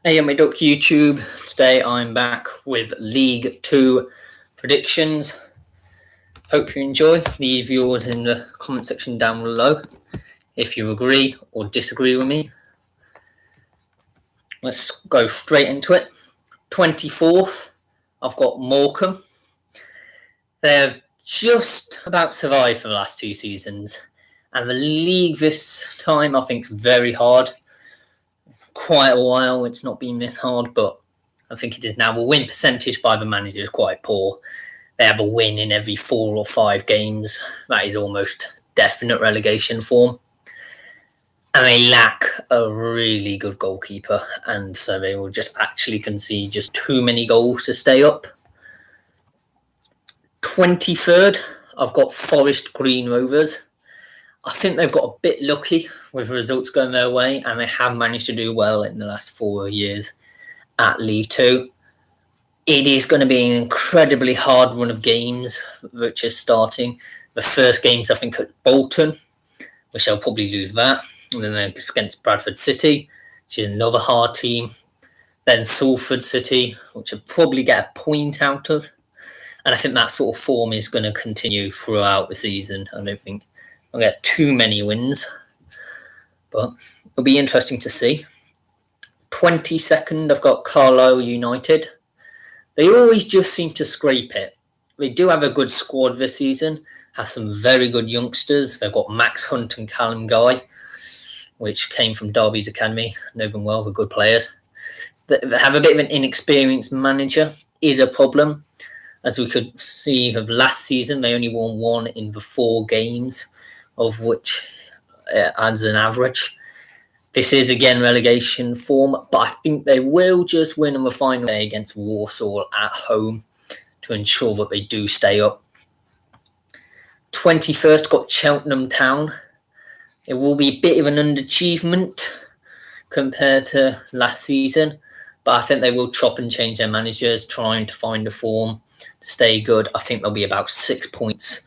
Hey, I'm up YouTube. Today I'm back with League 2 predictions. Hope you enjoy. Leave yours in the comment section down below if you agree or disagree with me. Let's go straight into it. 24th, I've got Morecambe. They've just about survived for the last 2 seasons. And the league this time I think is very hard. Quite a while it's not been this hard, but I think it is now. The win percentage by the manager is quite poor. They have a win in every 4 or 5 games. That is almost definite relegation form. And they lack a really good goalkeeper, and so they will just actually concede just too many goals to stay up. 23rd, I've got Forest Green Rovers. I think they've got a bit lucky with results going their way, and they have managed to do well in the last 4 years at League 2. It is going to be an incredibly hard run of games, which is starting. The first game's, I think, at Bolton, which they'll probably lose that. And then they're against Bradford City, which is another hard team. Then Salford City, which will probably get a point out of. And I think that sort of form is going to continue throughout the season. I don't think I'll get too many wins, but it'll be interesting to see. 22nd, I've got Crawley United. They always just seem to scrape it. They do have a good squad this season, have some very good youngsters. They've got Max Hunt and Callum Guy, which came from Derby's academy. Know them well, they're good players. They have a bit of an inexperienced manager, is a problem. As we could see of last season, they only won 1 in the 4 games, of which adds an average. This is again relegation form, but I think they will just win on the final day against Warsaw at home to ensure that they do stay up. 21st, got Cheltenham Town. It will be a bit of an underachievement compared to last season, but I think they will chop and change their managers, trying to find a form to stay good. I think they'll be about 6 points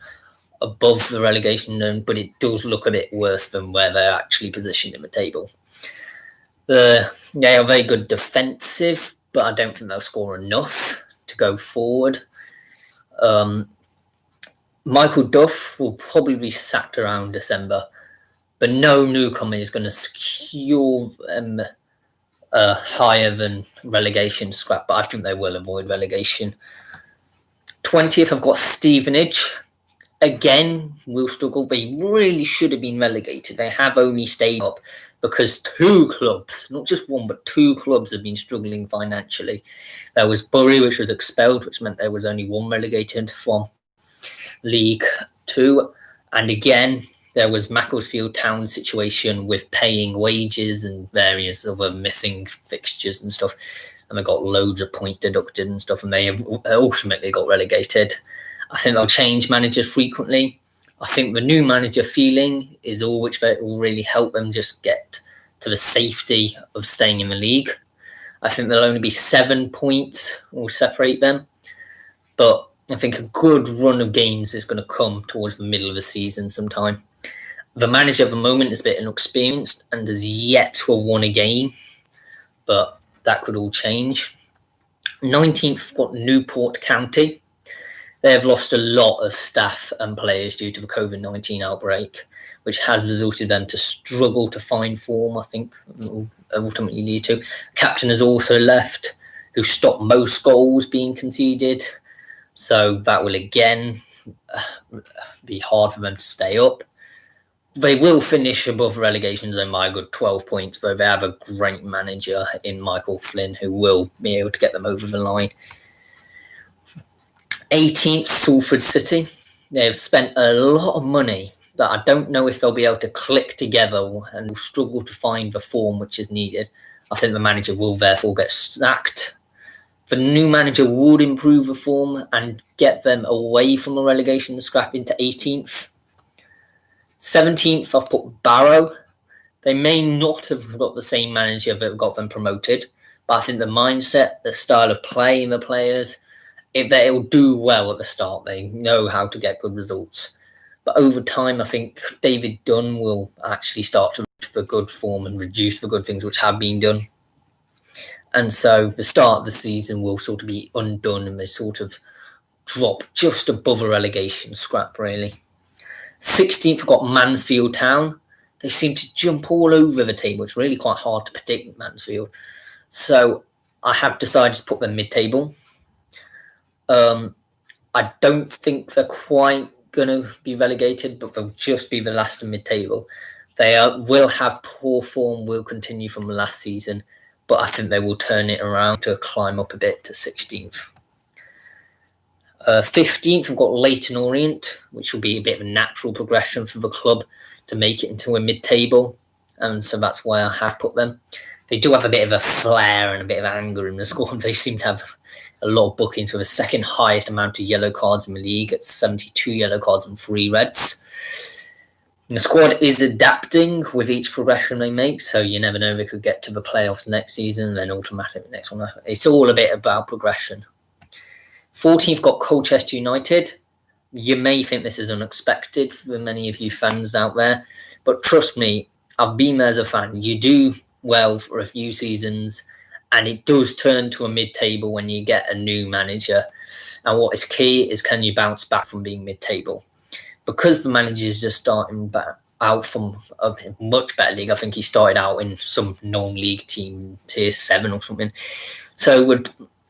above the relegation zone, but it does look a bit worse than where they're actually positioned in the table. They are very good defensive, but I don't think they'll score enough to go forward. Michael Duff will probably be sacked around December, but no newcomer is going to secure higher than relegation scrap, but I think they will avoid relegation. 20th, I've got Stevenage. Again, will struggle. They really should have been relegated. They have only stayed up because 2 clubs, not just one, but 2 clubs have been struggling financially. There was Bury, which was expelled, which meant there was only 1 relegated from League 2. And again, there was Mansfield Town situation with paying wages and various other missing fixtures and stuff. And they got loads of points deducted and stuff, and they have ultimately got relegated. I think they'll change managers frequently. I think the new manager feeling is all which will really help them just get to the safety of staying in the league. I think there'll only be 7 points will separate them. But I think a good run of games is going to come towards the middle of the season sometime. The manager at the moment is a bit inexperienced and has yet to have won a game, but that could all change. 19th, got Newport County. They have lost a lot of staff and players due to the COVID-19 outbreak, which has resulted them to struggle to find form, I think, ultimately need to. Captain has also left, who stopped most goals being conceded. So that will again be hard for them to stay up. They will finish above relegation zone by a good 12 points, though they have a great manager in Michael Flynn who will be able to get them over the line. 18th, Salford City. They have spent a lot of money that I don't know if they'll be able to click together and will struggle to find the form which is needed. I think the manager will therefore get sacked. The new manager would improve the form and get them away from the relegation scrap into 18th. 17th, I've put Barrow. They may not have got the same manager that got them promoted, but I think the mindset, the style of play in the players, if they'll do well at the start, they know how to get good results. But over time, I think David Dunn will actually start to reach for good form and reduce the good things which have been done. And so the start of the season will sort of be undone and they sort of drop just above a relegation scrap, really. 16th, we've got Mansfield Town. They seem to jump all over the table. It's really quite hard to predict Mansfield. So I have decided to put them mid-table. I don't think they're quite going to be relegated, but they'll just be the last of mid-table. They will have poor form, will continue from last season, but I think they will turn it around to climb up a bit to 16th. 15th, we've got Leyton Orient, which will be a bit of a natural progression for the club to make it into a mid-table, and so that's why I have put them. They do have a bit of a flair and a bit of anger in the squad. They seem to have a lot of bookings with the second highest amount of yellow cards in the league at 72 yellow cards and 3 reds. And the squad is adapting with each progression they make, so you never know, they could get to the playoffs next season and then automatically the next one. It's all a bit about progression. 14th, got Colchester United. You may think this is unexpected for many of you fans out there, but trust me, I've been there as a fan. You do well for a few seasons, and it does turn to a mid-table when you get a new manager. And what is key is, can you bounce back from being mid-table? Because the manager is just starting back out from a much better league. I think he started out in some non-league team, tier 7 or something. So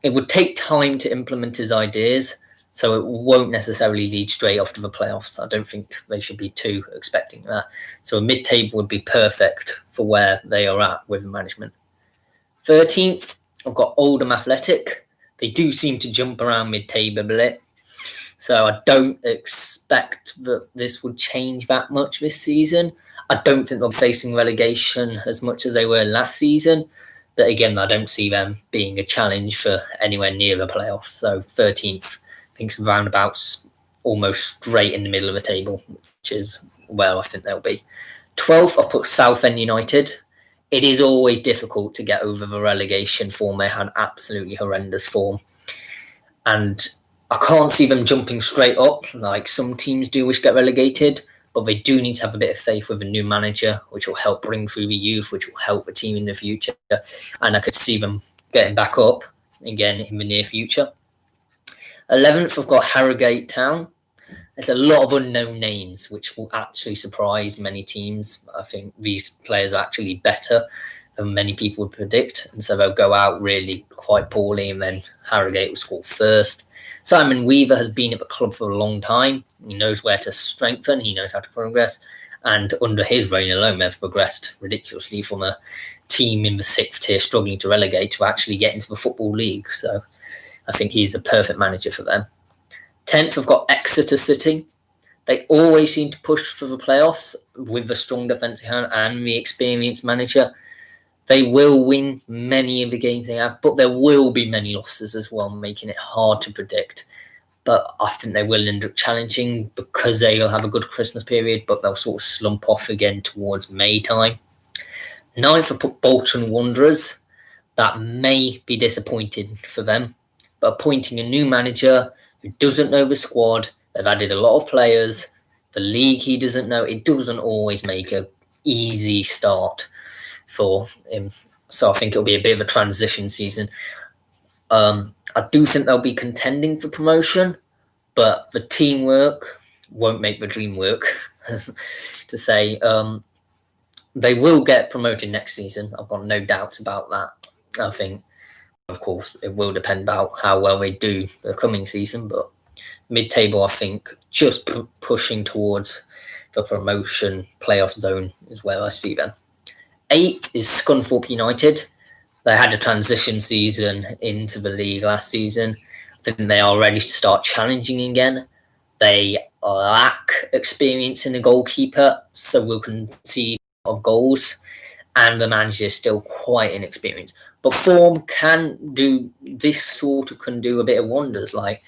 it would take time to implement his ideas, so it won't necessarily lead straight off to the playoffs. I don't think they should be too expecting that. So a mid-table would be perfect for where they are at with the management. 13th, I've got Oldham Athletic. They do seem to jump around mid-table a bit, so I don't expect that this would change that much this season. I don't think they're facing relegation as much as they were last season. But again, I don't see them being a challenge for anywhere near the playoffs. So 13th, I think some roundabouts almost straight in the middle of the table, which is where I think they'll be. 12th, I've put Southend United. It is always difficult to get over the relegation form. They had absolutely horrendous form. And I can't see them jumping straight up like some teams do which get relegated. But they do need to have a bit of faith with a new manager, which will help bring through the youth, which will help the team in the future. And I could see them getting back up again in the near future. 11th, I've got Harrogate Town. There's a lot of unknown names, which will actually surprise many teams. I think these players are actually better than many people would predict. And so they'll go out really quite poorly, and then Harrogate will score first. Simon Weaver has been at the club for a long time. He knows where to strengthen. He knows how to progress. And under his reign alone, they've progressed ridiculously from a team in the 6th tier struggling to relegate to actually get into the Football League. So I think he's a perfect manager for them. 10th, I've got Exeter City. They always seem to push for the playoffs with the strong defensive hand and the experienced manager. They will win many of the games they have, but there will be many losses as well, making it hard to predict. But I think they will end up challenging because they will have a good Christmas period, but they'll sort of slump off again towards May time. 9th, I put Bolton Wanderers. That may be disappointing for them, but appointing a new manager who doesn't know the squad, they've added a lot of players, the league he doesn't know, it doesn't always make an easy start for him. So I think it'll be a bit of a transition season. I do think they'll be contending for promotion, but the teamwork won't make the dream work, to say. They will get promoted next season. I've got no doubts about that. I think, of course, it will depend about how well they do the coming season, but mid-table, I think, just pushing towards the promotion playoff zone is where I see them. 8th is Skunk United. They had a transition season into the league last season. I think they are ready to start challenging again. They lack experience in the goalkeeper, so we'll concede a lot of goals, and the manager is still quite inexperienced. But form can do a bit of wonders. Like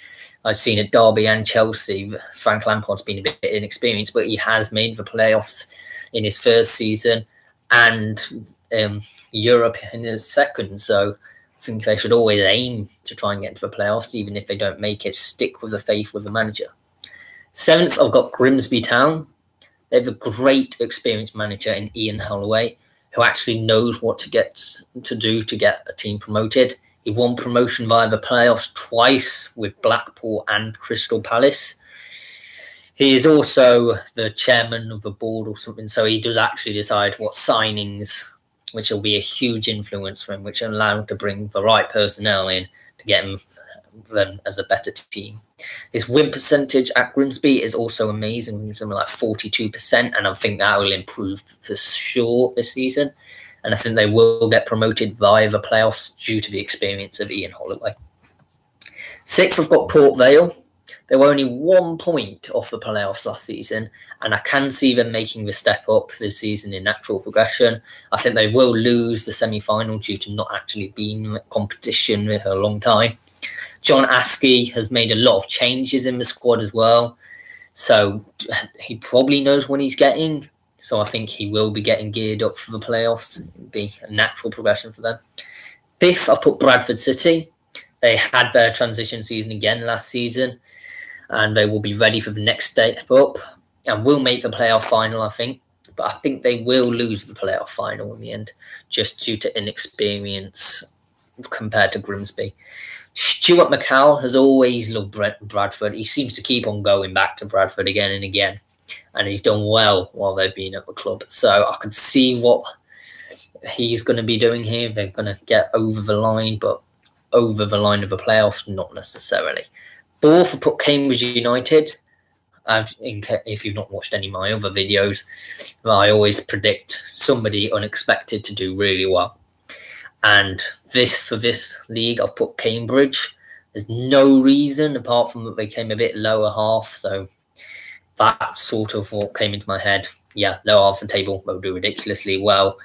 I've seen at Derby and Chelsea, Frank Lampard's been a bit inexperienced, but he has made the playoffs in his first season and Europe in his second. So I think they should always aim to try and get into the playoffs, even if they don't make it. Stick with the faith with the manager. 7th, I've got Grimsby Town. They have a great experienced manager in Ian Holloway, who actually knows what to do to get a team promoted. He won promotion via the playoffs twice with Blackpool and Crystal Palace. He is also the chairman of the board or something, so he does actually decide what signings, which will be a huge influence for him, which will allow him to bring the right personnel in to get them as a better team. His win percentage at Grimsby is also amazing, something like 42%, and I think that will improve for sure this season. And I think they will get promoted via the playoffs due to the experience of Ian Holloway. 6th, I've got Port Vale. They were only 1 point off the playoffs last season, and I can see them making the step up this season in natural progression. I think they will lose the semi-final due to not actually being in competition for a long time. John Askey has made a lot of changes in the squad as well, so he probably knows what he's getting. So I think he will be getting geared up for the playoffs. It'll be a natural progression for them. 5th, I've put Bradford City. They had their transition season again last season, and they will be ready for the next step up and will make the playoff final, I think. But I think they will lose the playoff final in the end, just due to inexperience compared to Grimsby. Stuart McCall has always loved Bradford. He seems to keep on going back to Bradford again and again, and he's done well while they've been at the club. So I can see what he's going to be doing here. They're going to get over the line, but over the line of the playoffs, not necessarily. 4th, I put Cambridge United. If you've not watched any of my other videos, I always predict somebody unexpected to do really well. And for this league, I've put Cambridge. There's no reason apart from that they came a bit lower half. So that's sort of what came into my head. Yeah, lower half of the table, they'll do ridiculously well.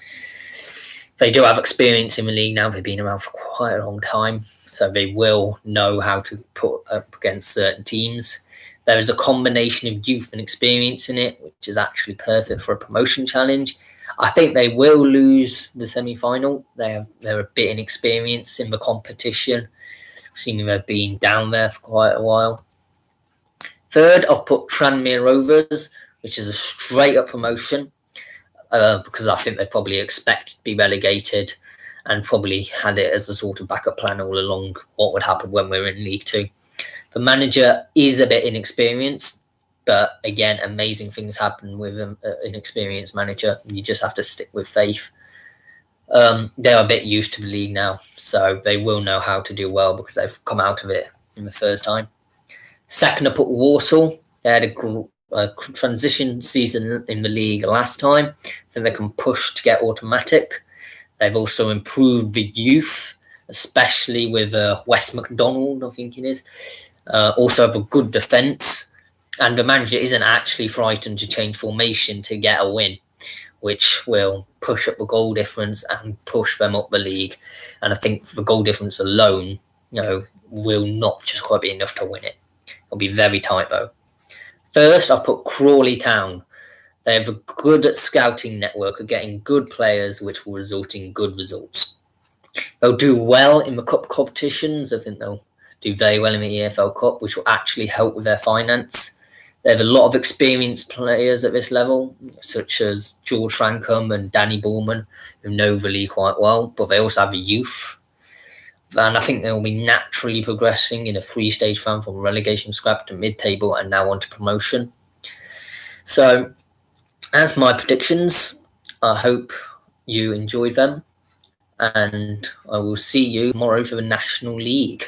They do have experience in the league now. They've been around for quite a long time, so they will know how to put up against certain teams. There is a combination of youth and experience in it, which is actually perfect for a promotion challenge. I think they will lose the semi-final. They're a bit inexperienced in the competition, seeming they've been down there for quite a while. 3rd, I've put Tranmere Rovers, which is a straight-up promotion, because I think they probably expect to be relegated and probably had it as a sort of backup plan all along what would happen when we're in League 2. The manager is a bit inexperienced, but again, amazing things happen with an inexperienced manager. You just have to stick with faith. They're a bit used to the league now, so they will know how to do well because they've come out of it in the first time. 2nd, I put Warsaw. They had a transition season in the league last time. I think they can push to get automatic. They've also improved the youth, especially with Wes McDonald, I think it is. Also have a good defence. And the manager isn't actually frightened to change formation to get a win, which will push up the goal difference and push them up the league. And I think the goal difference alone, will not just quite be enough to win it. It'll be very tight though. 1st, I've put Crawley Town. They have a good scouting network of getting good players, which will result in good results. They'll do well in the cup competitions. I think they'll do very well in the EFL Cup, which will actually help with their finance. They have a lot of experienced players at this level, such as George Frankham and Danny Borman, who know the league quite well, but they also have a youth. And I think they'll be naturally progressing in a 3-stage plan from relegation scrap to mid-table and now on to promotion. So, as my predictions, I hope you enjoyed them. And I will see you tomorrow for the National League.